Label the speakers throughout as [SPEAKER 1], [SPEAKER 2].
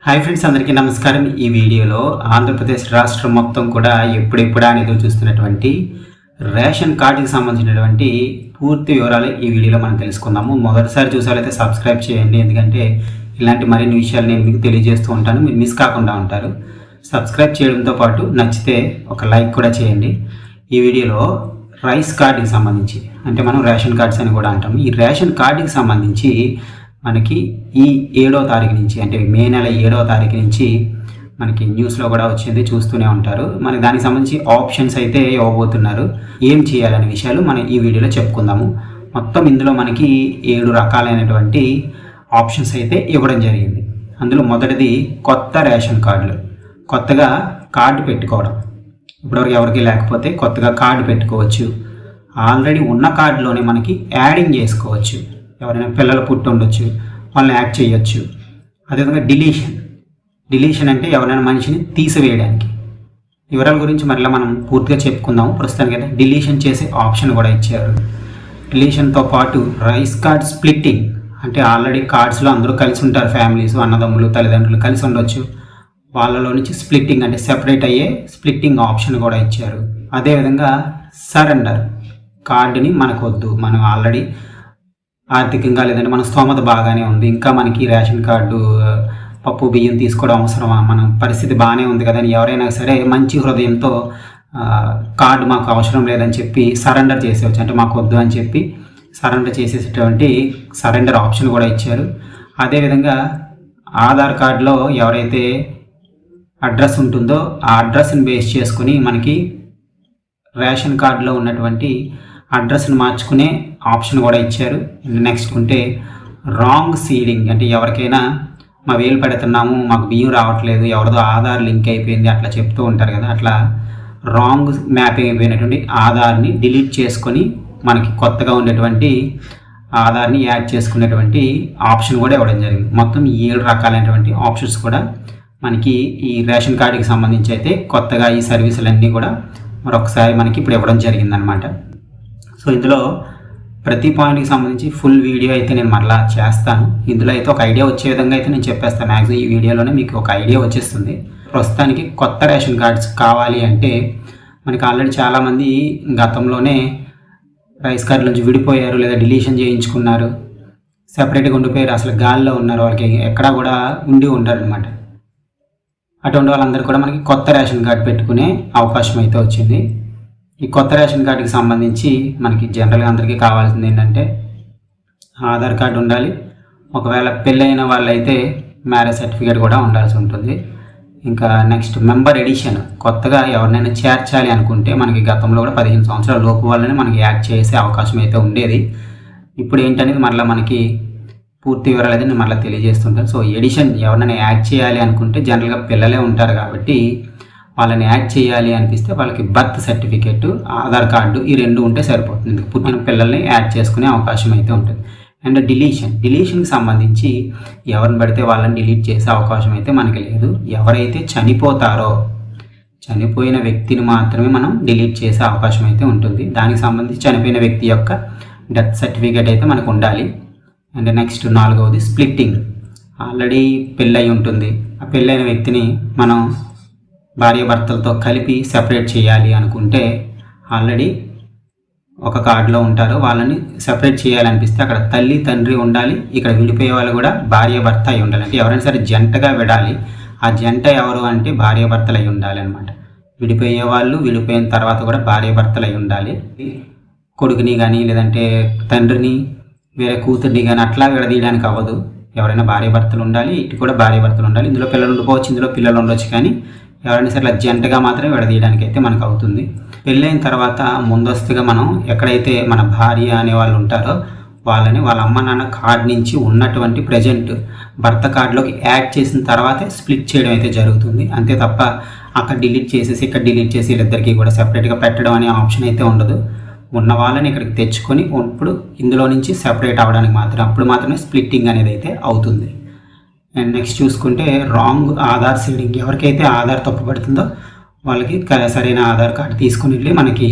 [SPEAKER 1] Hi friends, అందరికీ నమస్కారం. ఈ వీడియోలో ఆంధ్రప్రదేశ్ రాష్ట్రం మొత్తం కూడా ఎప్పుడెప్పుడా అని ఎదురు చూస్తున్నటువంటి రేషన్ కార్డుకి సంబంధించినటువంటి పూర్తి వివరాలు ఈ వీడియోలో మనం తెలుసుకుందాము. మొదటిసారి చూసారైతే సబ్స్క్రైబ్ చేయండి, ఎందుకంటే ఇలాంటి మరిన్ని విషయాలు నేను మీకు తెలియజేస్తూ ఉంటాను, మీరు మిస్ కాకుండా ఉంటారు. సబ్స్క్రైబ్ చేయడంతో పాటు నచ్చితే ఒక లైక్ కూడా చేయండి. ఈ వీడియోలో రైస్ కార్డుకి సంబంధించి, అంటే మనం రేషన్ కార్డ్స్ అని కూడా అంటాము, ఈ రేషన్ కార్డుకి సంబంధించి మనకి ఈ 7వ తారీఖు నుంచి, అంటే మే నెల 7వ తారీఖు నుంచి మనకి న్యూస్లో కూడా వచ్చింది, చూస్తూనే ఉంటారు. మనకి దానికి సంబంధించి ఆప్షన్స్ అయితే ఇవ్వబోతున్నారు. ఏం చేయాలనే విషయాలు మనం ఈ వీడియోలో చెప్పుకుందాము. మొత్తం ఇందులో మనకి 7 రకాలైనటువంటి ఆప్షన్స్ అయితే ఇవ్వడం జరిగింది. అందులో మొదటిది కొత్త రేషన్ కార్డులు, కొత్తగా కార్డు పెట్టుకోవడం. ఇప్పటివరకు ఎవరికి లేకపోతే కొత్తగా కార్డు పెట్టుకోవచ్చు. ఆల్రెడీ ఉన్న కార్డులోనే మనకి యాడింగ్ చేసుకోవచ్చు. ఎవరైనా పిల్లలు పుట్టి ఉండొచ్చు, వాళ్ళని యాడ్ చేయొచ్చు. అదేవిధంగా డిలీషన్ అంటే ఎవరైనా మనిషిని తీసివేయడానికి. వివరాల గురించి మరలా మనం పూర్తిగా చెప్పుకుందాము. ప్రస్తుతానికి అయితే డిలీషన్ చేసే ఆప్షన్ కూడా ఇచ్చారు. డిలీషన్తో పాటు రైస్ కార్డ్ స్ప్లిట్టింగ్, అంటే ఆల్రెడీ కార్డ్స్లో అందరూ కలిసి ఉంటారు, ఫ్యామిలీస్, అన్నదమ్ములు, తల్లిదండ్రులు కలిసి ఉండొచ్చు. వాళ్ళలో నుంచి స్ప్లిట్టింగ్ అంటే సెపరేట్ అయ్యే స్ప్లిట్టింగ్ ఆప్షన్ కూడా ఇచ్చారు. అదేవిధంగా సరెండర్, కార్డుని మనకు వద్దు, మనం ఆల్రెడీ ఆర్థికంగా లేదంటే మన స్తోమత బాగానే ఉంది, ఇంకా మనకి రేషన్ కార్డు పప్పు బియ్యం తీసుకోవడం అవసరమా, మన పరిస్థితి బాగానే ఉంది కదా అని ఎవరైనా సరే మంచి హృదయంతో కార్డు మాకు అవసరం లేదని చెప్పి సరెండర్ చేసేవచ్చు, అంటే మాకు వద్దు అని చెప్పి సరెండర్ చేసేటటువంటి సరెండర్ ఆప్షన్ కూడా ఇచ్చారు. అదేవిధంగా ఆధార్ కార్డులో ఎవరైతే అడ్రస్ ఉంటుందో ఆ అడ్రస్ని బేస్ చేసుకుని మనకి రేషన్ కార్డులో ఉన్నటువంటి అడ్రస్ని మార్చుకునే ఆప్షన్ కూడా ఇచ్చారు. నెక్స్ట్ ఉంటే రాంగ్ సీడింగ్, అంటే ఎవరికైనా మా వేలు పెడుతున్నాము, మాకు బియ్యం రావట్లేదు, ఎవరిదో ఆధార్ లింక్ అయిపోయింది అట్లా చెప్తూ ఉంటారు కదా, అట్లా రాంగ్ మ్యాపింగ్ అయిపోయినటువంటి ఆధార్ని డిలీట్ చేసుకొని మనకి కొత్తగా ఉండేటువంటి ఆధార్ని యాడ్ చేసుకునేటువంటి ఆప్షన్ కూడా ఇవ్వడం జరిగింది. మొత్తం 7 రకాలైనటువంటి ఆప్షన్స్ కూడా మనకి ఈ రేషన్ కార్డుకి సంబంధించి అయితే కొత్తగా ఈ సర్వీసులన్నీ కూడా మరొకసారి మనకి ఇప్పుడు ఇవ్వడం జరిగిందనమాట. సో ఇందులో ప్రతి పాయింట్కి సంబంధించి ఫుల్ వీడియో అయితే నేను మరలా చేస్తాను. ఇందులో అయితే ఒక ఐడియా వచ్చే విధంగా అయితే నేను చెప్పేస్తాను. మ్యాక్సిమం ఈ వీడియోలోనే మీకు ఒక ఐడియా వచ్చేస్తుంది. ప్రస్తుతానికి కొత్త రేషన్ కార్డ్స్ కావాలి అంటే మనకి ఆల్రెడీ చాలామంది గతంలోనే రైస్ కార్డు నుంచి విడిపోయారు, లేదా డిలీషన్ చేయించుకున్నారు, సెపరేట్గా ఉండిపోయారు, అసలు గాల్లో ఉన్నారు, వాళ్ళకి ఎక్కడా కూడా ఉండి ఉండరు అనమాట. అటువంటి వాళ్ళందరూ కూడా మనకి కొత్త రేషన్ కార్డు పెట్టుకునే అవకాశం అయితే వచ్చింది. ఈ కొత్త రేషన్ కార్డుకి సంబంధించి మనకి జనరల్గా అందరికీ కావాల్సింది ఏంటంటే ఆధార్ కార్డు ఉండాలి. ఒకవేళ పెళ్ళైన వాళ్ళైతే మ్యారేజ్ సర్టిఫికేట్ కూడా ఉండాల్సి ఉంటుంది. ఇంకా నెక్స్ట్ మెంబర్ ఎడిషన్, కొత్తగా ఎవరినైనా చేర్చాలి అనుకుంటే మనకి గతంలో కూడా 15 సంవత్సరాల లోపు వాళ్ళని మనకి యాడ్ చేసే అవకాశం అయితే ఉండేది. ఇప్పుడు ఏంటనేది మరలా మనకి పూర్తి వివరాలు అయితే నేను మరలా తెలియజేస్తుంటాను. సో ఎడిషన్ ఎవరినైనా యాడ్ చేయాలి అనుకుంటే జనరల్గా పిల్లలే ఉంటారు కాబట్టి వాళ్ళని యాడ్ చేయాలి అనిపిస్తే వాళ్ళకి బర్త్ సర్టిఫికేట్, ఆధార్ కార్డు, ఈ 2 ఉంటే సరిపోతుంది. పుట్టిన పిల్లల్ని యాడ్ చేసుకునే అవకాశం అయితే ఉంటుంది. అండ్ డిలీషన్కి సంబంధించి ఎవరిని పడితే వాళ్ళని డిలీట్ చేసే అవకాశం అయితే మనకి లేదు. ఎవరైతే చనిపోతారో చనిపోయిన వ్యక్తిని మాత్రమే మనం డిలీట్ చేసే అవకాశం అయితే ఉంటుంది. దానికి సంబంధించి చనిపోయిన వ్యక్తి యొక్క డెత్ సర్టిఫికేట్ అయితే మనకు ఉండాలి. అండ్ నెక్స్ట్ 4వది స్ప్లిట్టింగ్, ఆల్రెడీ పెళ్ళయి ఉంటుంది, ఆ పెళ్ళైన వ్యక్తిని మనం భార్య భర్తలతో కలిపి సెపరేట్ చేయాలి అనుకుంటే ఆల్రెడీ ఒక కార్డులో ఉంటారు, వాళ్ళని సెపరేట్ చేయాలనిపిస్తే అక్కడ తల్లి తండ్రి ఉండాలి, ఇక్కడ విడిపోయే వాళ్ళు కూడా భార్య భర్త అయి ఉండాలి. అంటే ఎవరైనా సరే జంటగా విడాలి, ఆ జంట ఎవరు అంటే భార్య భర్తలు అయి ఉండాలి అనమాట. విడిపోయే వాళ్ళు విడిపోయిన తర్వాత కూడా భార్య భర్తలు అయి ఉండాలి. కొడుకుని కానీ లేదంటే తండ్రిని వేరే కూతుర్ని కానీ అట్లా విడదీయడానికి అవ్వదు. ఎవరైనా భార్య భర్తలు ఉండాలి, ఇటు కూడా భార్య భర్తలు ఉండాలి. ఇందులో పిల్లలు ఉండిపోవచ్చు, ఇందులో పిల్లలు ఉండొచ్చు, కానీ ఎవరైనా సరే జంటగా మాత్రమే విడదీయడానికి అయితే మనకు అవుతుంది. పెళ్ళైన తర్వాత ముందస్తుగా మనం ఎక్కడైతే మన భార్య అనే వాళ్ళు ఉంటారో వాళ్ళని వాళ్ళ అమ్మ నాన్న కార్డు నుంచి ఉన్నటువంటి ప్రజెంట్ భర్త కార్డులోకి యాడ్ చేసిన తర్వాతే స్ప్లిట్ చేయడం అయితే జరుగుతుంది. అంతే తప్ప అక్కడ డిలీట్ చేసేసి ఇక్కడ డిలీట్ చేసి వీళ్ళిద్దరికీ కూడా సెపరేట్గా పెట్టడం అనే ఆప్షన్ అయితే ఉండదు. ఉన్న వాళ్ళని ఇక్కడికి తెచ్చుకొని ఇప్పుడు ఇందులో నుంచి సెపరేట్ అవ్వడానికి అప్పుడు మాత్రమే స్ప్లిట్టింగ్ అనేది అయితే అవుతుంది. అండ్ నెక్స్ట్ చూసుకుంటే రాంగ్ ఆధార్ సీడింగ్, ఎవరికైతే ఆధార్ తప్పు పడుతుందో వాళ్ళకి సరైన ఆధార్ కార్డు తీసుకుని వెళ్ళి మనకి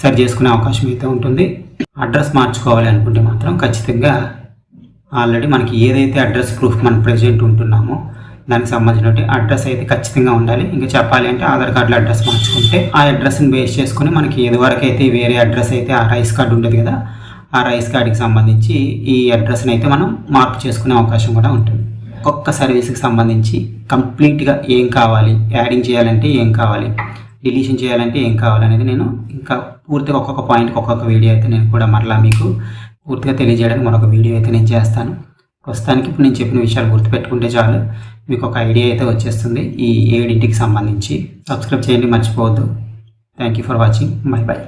[SPEAKER 1] సరి చేసుకునే అవకాశం అయితే ఉంటుంది. అడ్రస్ మార్చుకోవాలి అనుకుంటే మాత్రం ఖచ్చితంగా ఆల్రెడీ మనకి ఏదైతే అడ్రస్ ప్రూఫ్ మనం ప్రెజెంట్ ఉంటున్నామో దానికి సంబంధించిన అడ్రస్ అయితే ఖచ్చితంగా ఉండాలి. ఇంకా చెప్పాలి అంటే ఆధార్ కార్డులో అడ్రస్ మార్చుకుంటే ఆ అడ్రస్ని బేస్ చేసుకుని మనకి ఇదివరకు అయితే వేరే అడ్రస్ అయితే ఆ రైస్ కార్డు ఉండదు కదా, ఆ రైస్ కార్డుకి సంబంధించి ఈ అడ్రస్ని అయితే మనం మార్పు చేసుకునే అవకాశం కూడా ఉంటుంది. ఒక్కొక్క సర్వీస్కి సంబంధించి కంప్లీట్గా ఏం కావాలి, యాడింగ్ చేయాలంటే ఏం కావాలి, డిలీషన్ చేయాలంటే ఏం కావాలనేది నేను ఇంకా పూర్తిగా ఒక్కొక్క పాయింట్కి ఒక్కొక్క వీడియో అయితే నేను కూడా మరలా మీకు పూర్తిగా తెలియజేయడానికి మరొక వీడియో అయితే నేను చేస్తాను. ప్రస్తుతానికి ఇప్పుడు నేను చెప్పిన విషయాలు గుర్తుపెట్టుకుంటే చాలు, మీకు ఒక ఐడియా అయితే వచ్చేస్తుంది ఈ 7కి సంబంధించి. సబ్స్క్రైబ్ చేయండి, మర్చిపోవద్దు. Thank you for watching. By by.